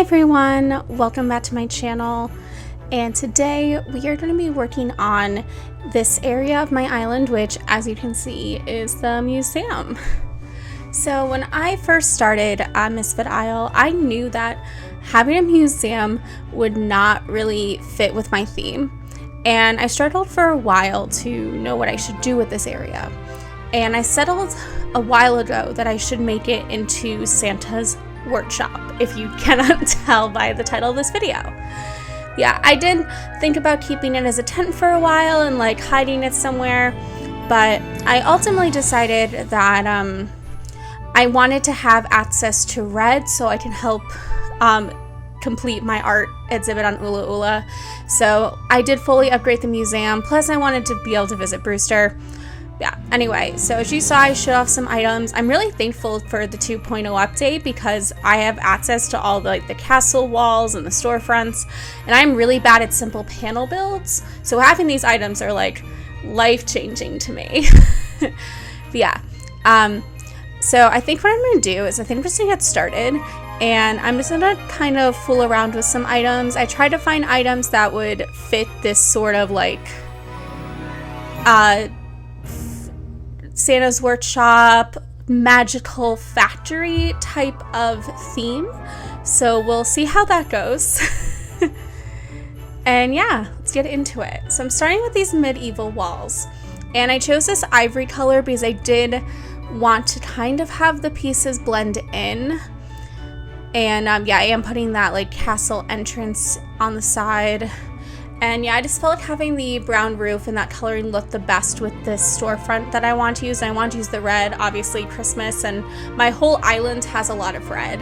everyone, welcome back to my channel, and today we are going to be working on this area of my island, which as you can see is the museum. So when I first started Misfit Isle, I knew that having a museum would not really fit with my theme, and I struggled for a while to know what I should do with this area. And I settled a while ago that I should make it into Santa's workshop, if you cannot tell by the title of this video. Yeah, I did think about keeping it as a tent for a while and like hiding it somewhere, but I ultimately decided that I wanted to have access to red so I can help complete my art exhibit on Ula Ula. So I did fully upgrade the museum, plus I wanted to be able to visit Brewster. Yeah, anyway, so as you saw, I showed off some items. I'm really thankful for the 2.0 update because I have access to all the castle walls and the storefronts, and I'm really bad at simple panel builds, so having these items are like life-changing to me. But yeah, so I think what I'm going to do is I think I'm just going to get started, and I'm just going to kind of fool around with some items. I tried to find items that would fit this sort of like Santa's workshop, magical factory type of theme. So we'll see how that goes. And yeah, let's get into it. So I'm starting with these medieval walls. And I chose this ivory color because I did want to kind of have the pieces blend in. And yeah, I am putting that like castle entrance on the side. And yeah, I just felt like having the brown roof and that coloring looked the best with this storefront that I want to use. And I want to use the red, obviously Christmas, and my whole island has a lot of red.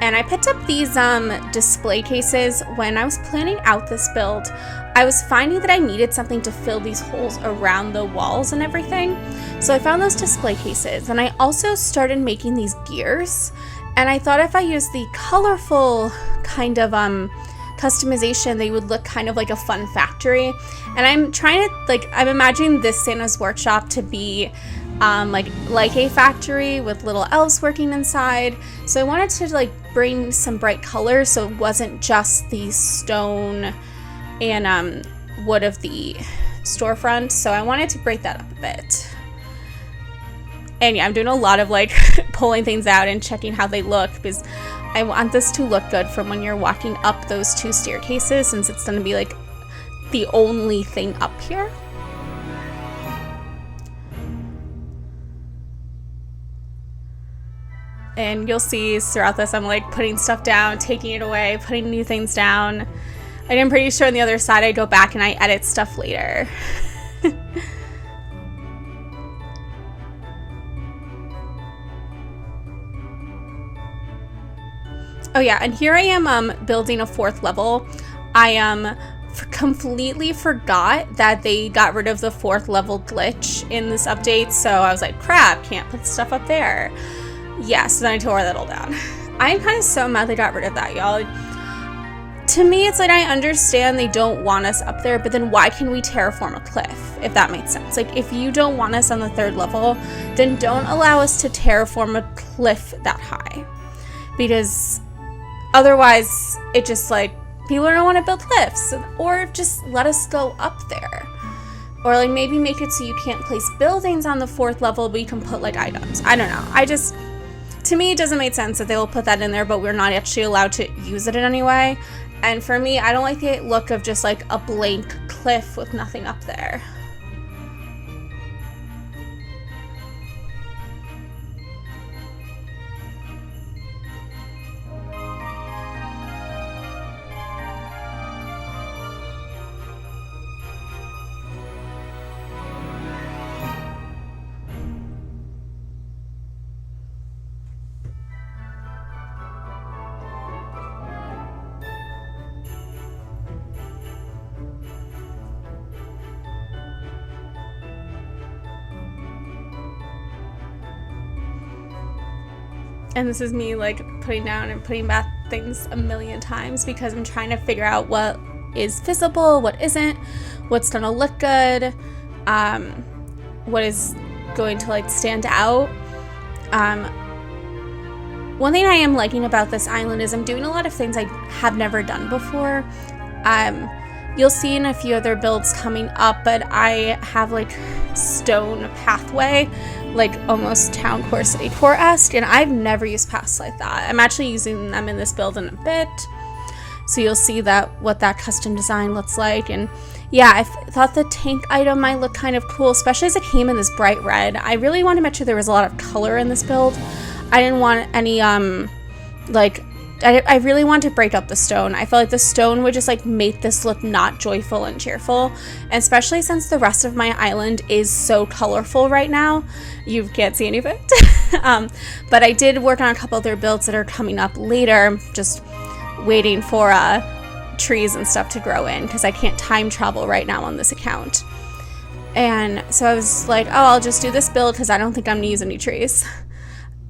And I picked up these display cases. When I was planning out this build, I was finding that I needed something to fill these holes around the walls and everything. So I found those display cases, and I also started making these gears. And I thought if I used the colorful kind of customization, they would look kind of like a fun factory. And I'm trying to I'm imagining this Santa's workshop to be like a factory with little elves working inside. So I wanted to bring some bright colors so it wasn't just the stone and wood of the storefront. So I wanted to break that up a bit. And yeah, I'm doing a lot of pulling things out and checking how they look because I want this to look good from when you're walking up those two staircases, since it's going to be the only thing up here. And you'll see throughout this I'm putting stuff down, taking it away, putting new things down. And I'm pretty sure on the other side I go back and I edit stuff later. Oh yeah, and here I am building a 4th level. I completely forgot that they got rid of the 4th level glitch in this update, so I was like, crap, can't put stuff up there. Yeah, so then I tore that all down. I'm kind of so mad they got rid of that, y'all. To me, it's I understand they don't want us up there, but then why can we terraform a cliff, if that makes sense? If you don't want us on the 3rd level, then don't allow us to terraform a cliff that high. Because otherwise, it just people are gonna want to build cliffs, or just let us go up there, or maybe make it so you can't place buildings on the 4th level, but you can put items. I don't know. To me, it doesn't make sense that they will put that in there, but we're not actually allowed to use it in any way. And for me, I don't like the look of just a blank cliff with nothing up there. And this is me putting down and putting back things a million times because I'm trying to figure out what is visible, what isn't, what's gonna look good, what is going to stand out. One thing I am liking about this island is I'm doing a lot of things I have never done before. You'll see in a few other builds coming up, but I have like stone pathway, like almost town core, city core-esque, and I've never used paths like that. I'm actually using them in this build in a bit, so you'll see what that custom design looks like. And yeah, I thought the tank item might look kind of cool, especially as it came in this bright red. I really wanted to make sure there was a lot of color in this build. I didn't want any I really wanted to break up the stone. I felt like the stone would just like make this look not joyful and cheerful, and especially since the rest of my island is so colorful right now. You can't see any of it. But I did work on a couple other builds that are coming up later, just waiting for trees and stuff to grow in, because I can't time travel right now on this account. And so I was like, oh, I'll just do this build because I don't think I'm gonna use any trees.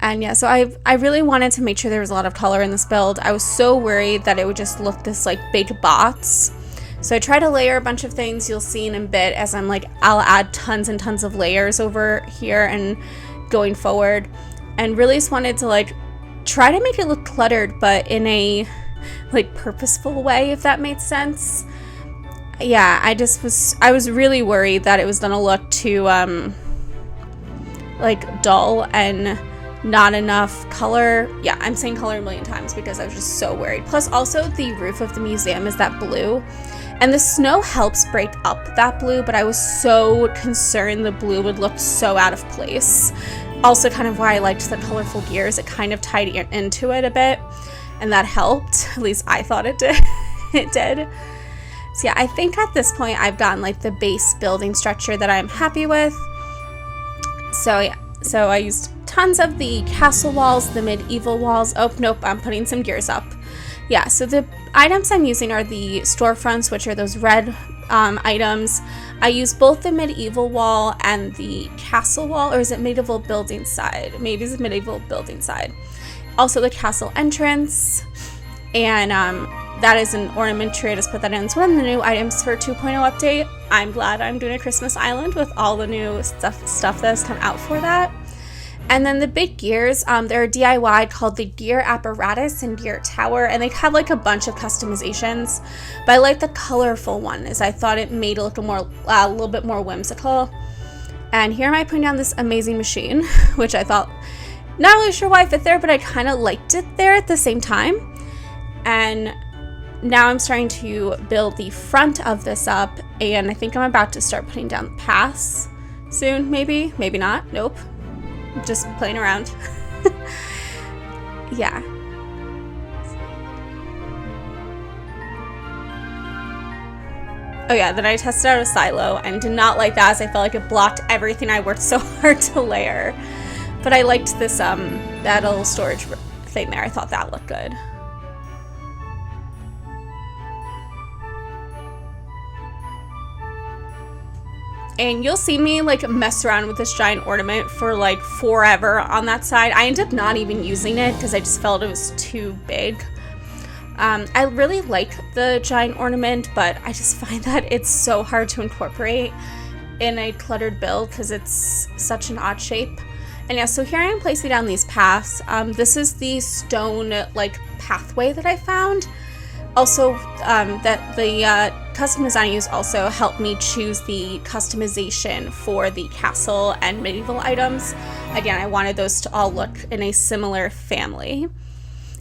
And yeah, so I really wanted to make sure there was a lot of color in this build. I was so worried that it would just look this like big box. So I try to layer a bunch of things. You'll see in a bit as I'll add tons and tons of layers over here and going forward. And really just wanted to like try to make it look cluttered, but in a like purposeful way, if that made sense. Yeah, I was really worried that it was gonna look too like dull and not enough color. Yeah, I'm saying color a million times because I was just so worried. Plus also the roof of the museum is that blue, and the snow helps break up that blue, but I was so concerned the blue would look so out of place. Also kind of why I liked the colorful gears. It kind of tied into it a bit, and that helped. At least I thought it did. It did. So yeah, I think at this point I've gotten like the base building structure that I'm happy with. So yeah, so I used tons of the castle walls, the medieval walls. Oh, nope, I'm putting some gears up. Yeah, so the items I'm using are the storefronts, which are those red items. I use both the medieval wall and the castle wall, or is it medieval building side? Maybe it's medieval building side. Also the castle entrance, and that is an ornament tree. I just put that in. It's one of the new items for 2.0 update. I'm glad I'm doing a Christmas Island with all the new stuff that has come out for that. And then the big gears, they're DIY called the Gear Apparatus and Gear Tower, and they have like a bunch of customizations, but I like the colorful one as I thought it made it look a little bit more whimsical. And here am I putting down this amazing machine, which I thought, not really sure why it fit there, but I kind of liked it there at the same time. And now I'm starting to build the front of this up, and I think I'm about to start putting down the paths soon, maybe not, nope. Just playing around. Yeah. Oh yeah, then I tested out a silo and did not like that, as I felt like it blocked everything I worked so hard to layer. But I liked this that little storage thing there. I thought that looked good. And you'll see me like mess around with this giant ornament for like forever on that side. I ended up not even using it because I just felt it was too big. I really like the giant ornament, but I just find that it's so hard to incorporate in a cluttered build because it's such an odd shape. And yeah, so here I am placing down these paths. This is the stone like pathway that I found. Also, that the custom design I used also helped me choose the customization for the castle and medieval items. Again, I wanted those to all look in a similar family.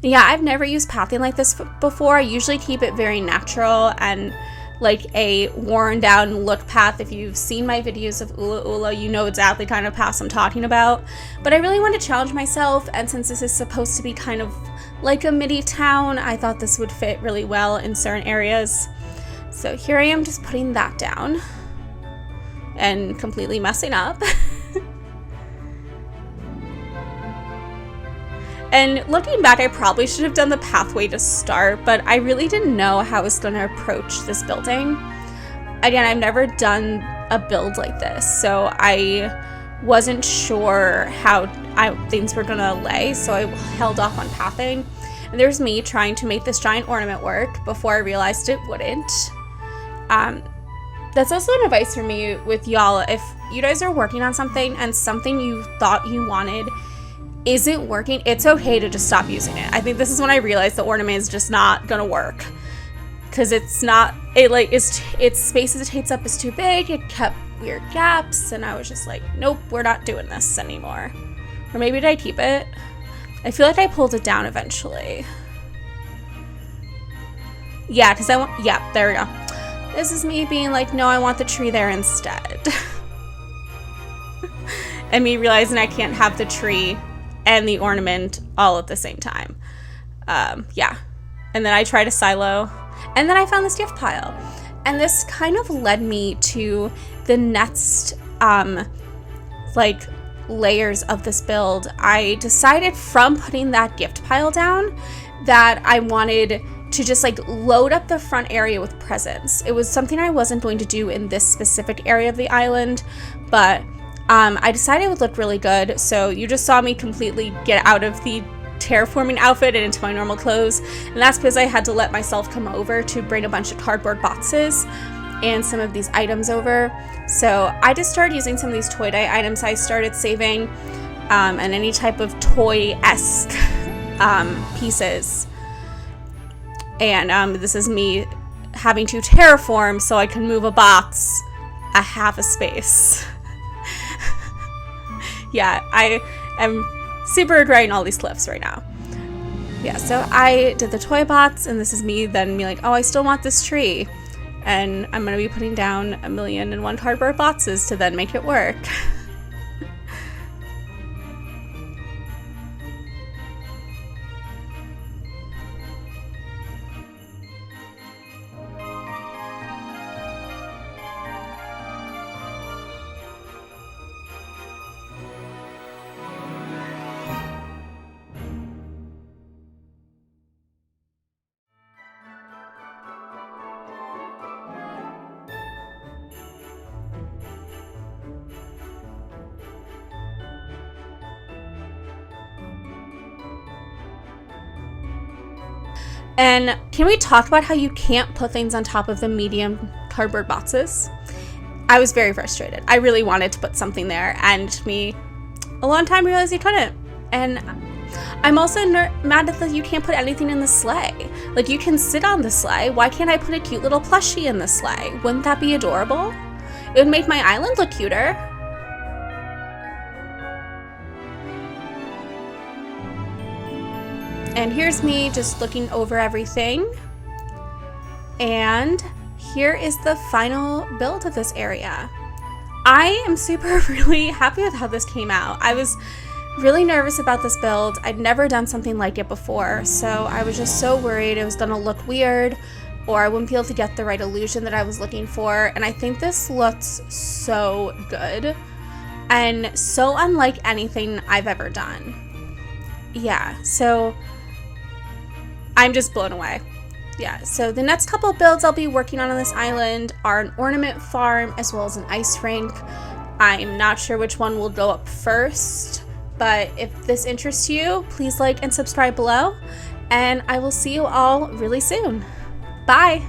Yeah, I've never used pathing like this before. I usually keep it very natural and like a worn down look path. If you've seen my videos of Ula Ula, you know exactly kind of paths I'm talking about. But I really want to challenge myself, and since this is supposed to be kind of like a midi town, I thought this would fit really well in certain areas. So here I am just putting that down and completely messing up. And looking back, I probably should have done the pathway to start, but I really didn't know how I was going to approach this building. Again, I've never done a build like this, so I wasn't sure how things were going to lay, so I held off on pathing. And there's me trying to make this giant ornament work before I realized it wouldn't. That's also an advice for me with y'all. If you guys are working on something and something you thought you wanted isn't working, it's okay to just stop using it. I think this is when I realized the ornament is just not gonna work, because its space as it takes up is too big. It kept weird gaps, and I was just like, nope, we're not doing this anymore. Or maybe did I keep it? I feel like I pulled it down eventually. Yeah, because there we go. This is me being like, no, I want the tree there instead. And me realizing I can't have the tree and the ornament all at the same time. Yeah. And then I tried a silo, and then I found this gift pile. And this kind of led me to the next, layers of this build. I decided from putting that gift pile down that I wanted to just load up the front area with presents. It was something I wasn't going to do in this specific area of the island, but I decided it would look really good. So you just saw me completely get out of the terraforming outfit and into my normal clothes, and that's because I had to let myself come over to bring a bunch of cardboard boxes and some of these items over. So I just started using some of these toy dye items I started saving, and any type of toy-esque pieces. And this is me having to terraform so I can move a box a half a space. Yeah, I am super regretting all these clips right now. Yeah, so I did the toy box, and this is me then being like, oh, I still want this tree. And I'm going to be putting down 1,000,001 cardboard boxes to then make it work. And can we talk about how you can't put things on top of the medium cardboard boxes? I was very frustrated. I really wanted to put something there, and it took me a long time to realize you couldn't. And I'm also mad that you can't put anything in the sleigh. Like, you can sit on the sleigh. Why can't I put a cute little plushie in the sleigh? Wouldn't that be adorable? It would make my island look cuter. And here's me just looking over everything. And here is the final build of this area. I am really happy with how this came out. I was really nervous about this build. I'd never done something like it before, so I was just so worried it was gonna look weird or I wouldn't be able to get the right illusion that I was looking for. And I think this looks so good and so unlike anything I've ever done. Yeah, so I'm just blown away. Yeah, so the next couple of builds I'll be working on this island are an ornament farm as well as an ice rink. I'm not sure which one will go up first, but if this interests you, please like and subscribe below, and I will see you all really soon. Bye!